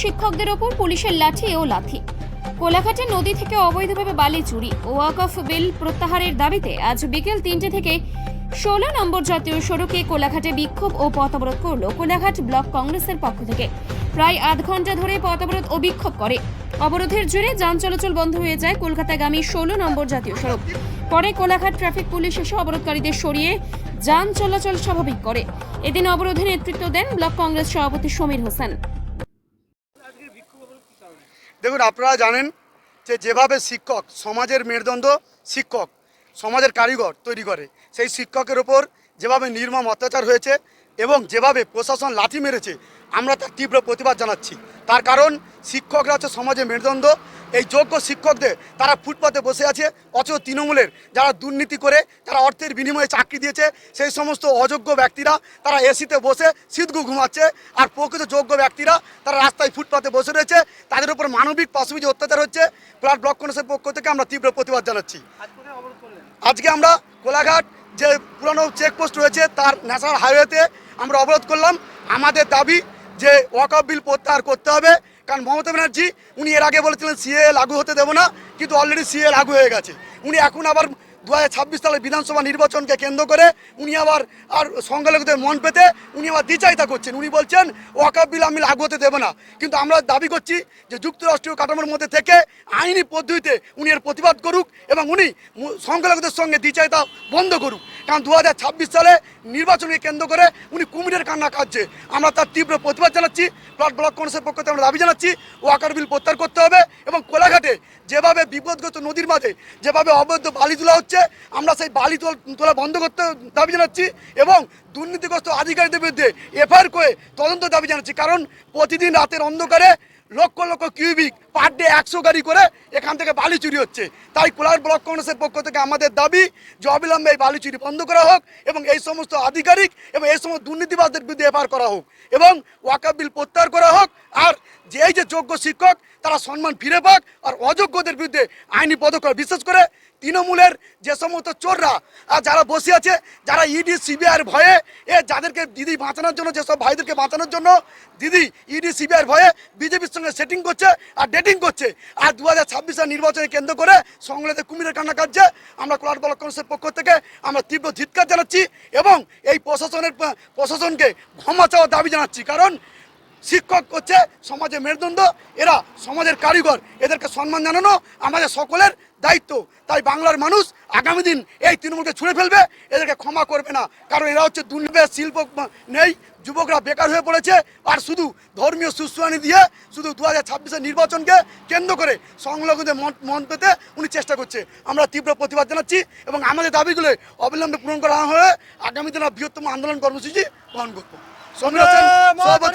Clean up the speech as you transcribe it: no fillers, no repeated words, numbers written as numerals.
শিক্ষকদের ওপর পুলিশের লাঠি ও লাথি। কোলাঘাটে নদী থেকে অবৈধভাবে বালি চুরি ও ওয়াকফ বিল প্রত্যাহারের দাবিতে আজ বিকেল 3টে থেকে 16 নম্বর জাতীয় সড়কে কোলাঘাটে বিক্ষোভ ও পথ অবরোধ করল কোলাঘাট ব্লক কংগ্রেসের পক্ষ থেকে। প্রায় আধ ঘন্টা ধরে পথ অবরোধ ও বিক্ষোভ করে। অবরোধের জেরে যান চলাচল বন্ধ হয়ে যায় কলকাতাগামী 16 নম্বর জাতীয় সড়ক। পরে কোলাঘাট ট্রাফিক পুলিশ এসে অবরোধকারীদের সরিয়ে যান চলাচল স্বাভাবিক করে। এদিন অবরোধে নেতৃত্ব দেন ব্লক কংগ্রেস সভাপতি সমীর হোসেন। দেখুন, আপনারা জানেন যে যেভাবে শিক্ষক সমাজের মেরুদণ্ড, শিক্ষক সমাজের কারিগর তৈরি করে, সেই শিক্ষকের ওপর যেভাবে নির্মম অত্যাচার হয়েছে এবং যেভাবে প্রশাসন লাঠি মেরেছে, আমরা তার তীব্র প্রতিবাদ জানাচ্ছি। তার কারণ শিক্ষকরা হচ্ছে সমাজের মেরুদণ্ড। এই যোগ্য শিক্ষকদের তারা ফুটপাতে বসে আছে, অথচ তৃণমূলের যারা দুর্নীতি করে, যারা অর্থের বিনিময়ে চাকরি দিয়েছে, সেই সমস্ত অযোগ্য ব্যক্তিরা তারা এসিতে বসে শীতগু ঘুমাচ্ছে। আর প্রকৃত যোগ্য ব্যক্তিরা তারা রাস্তায় ফুটপাতে বসে রয়েছে, তাদের উপর মানবিক পাশবিক অত্যাচার হচ্ছে। ব্লক কংগ্রেসের পক্ষ থেকে আমরা তীব্র প্রতিবাদ জানাচ্ছি। আজকে আমরা কোলাঘাট যে পুরানো চেকপোস্ট রয়েছে তার ন্যাশনাল হাইওয়েতে আমরা অবরোধ করলাম। আমাদের দাবি যে ওয়াকফ বিল প্রত্যাহার করতে হবে, কারণ মমতা ব্যানার্জি উনি এর আগে বলেছিলেন সিএ লাগু হতে দেবো না, কিন্তু অলরেডি সিএ লাগু হয়ে গেছে। উনি এখন আবার 2026 সালের বিধানসভা নির্বাচনকে কেন্দ্র করে উনি আবার সংখ্যালঘুদের মন পেতে উনি আবার দ্বিচারিতা করছেন। উনি বলছেন ওয়াকফ বিল আমি লাগু হতে দেবো না, কিন্তু আমরা দাবি করছি যে যুক্তরাষ্ট্রীয় কাঠামোর মধ্যে থেকে আইনি পদ্ধতিতে উনি এর প্রতিবাদ করুক এবং উনি সংখ্যালঘুদের সঙ্গে দ্বিচারিতা বন্ধ করুক। কারণ 2026 সালে নির্বাচনকে কেন্দ্র করে উনি কুমিরের কান্না কাঁদছে। আমরা তার তীব্র প্রতিবাদ জানাচ্ছি। ব্লক কংগ্রেসের পক্ষ থেকে আমরা দাবি জানাচ্ছি ওয়াকফ বিল প্রত্যাহার করতে হবে এবং কোলাঘাটে যেভাবে বিপদগ্রস্ত নদীর মাঝে যেভাবে অবৈধ বালি তোলা হচ্ছে, আমরা সেই বালি তোলা বন্ধ করতে দাবি জানাচ্ছি এবং দুর্নীতিগ্রস্ত আধিকারিকদের বিরুদ্ধে এফআইআর করে তদন্ত দাবি জানাচ্ছি। কারণ প্রতিদিন রাতের অন্ধকারে lakh lakh cubic per day 100 গাড়ি করে এখান থেকে বালি চুরি হচ্ছে। তাই কোলাঘাট ব্লক কংগ্রেসের পক্ষ থেকে আমাদের দাবি যে অবিলম্বে এই বালি চুরি বন্ধ করা হোক এবং এই সমস্ত আধিকারিক এবং এই সমস্ত দুর্নীতিবাজদের বিরুদ্ধে এফআইআর করা হোক এবং ওয়াকফ বিল প্রত্যাহার করা হোক। আর যে এই যে যোগ্য শিক্ষক তারা সম্মান ফিরে পাক, আর অযোগ্যদের বিরুদ্ধে আইনি পদক্ষেপ, বিশেষ করে তৃণমূলের যে সমস্ত চোররা যারা বসে আছে, যারা ইডি সিবিআইয়ের ভয়ে যাদেরকে দিদি বাঁচানোর জন্য, যেসব ভাইদেরকে বাঁচানোর জন্য দিদি ইডি সিবিআইয়ের ভয়ে বিজেপির সঙ্গে সেটিং করছে আর ডেটিং করছে। আর 2026 নির্বাচনে কেন্দ্র করে সংলাদে কুমিরের কান্না কাটছে। আমরা কোলাঘাট ব্লক কংগ্রেসের পক্ষ থেকে আমরা তীব্র ধিক্কার জানাচ্ছি এবং এই প্রশাসনকে ক্ষমা চাওয়ার দাবি জানাচ্ছি। কারণ শিক্ষক হচ্ছে সমাজের মেরুদণ্ড, এরা সমাজের কারিগর, এদেরকে সম্মান জানানো আমাদের সকলের দায়িত্ব। তাই বাংলার মানুষ আগামী দিন এই তৃণমূলকে ছুঁড়ে ফেলবে, এদেরকে ক্ষমা করবে না। কারণ এরা হচ্ছে দুর্নীতি, শিল্প নেই, যুবকরা বেকার হয়ে পড়েছে, আর শুধু ধর্মীয় সুশ্রানি দিয়ে শুধু 2026 নির্বাচনকে কেন্দ্র করে সংখ্যালঘুদের মন পেতে উনি চেষ্টা করছে। আমরা তীব্র প্রতিবাদ জানাচ্ছি এবং আমাদের দাবিগুলো অবিলম্বে পূরণ করা হলে আগামী দিনে বৃহত্তম আন্দোলন কর্মসূচি গ্রহণ করবো। সমীর হোসেন, সভাপতি।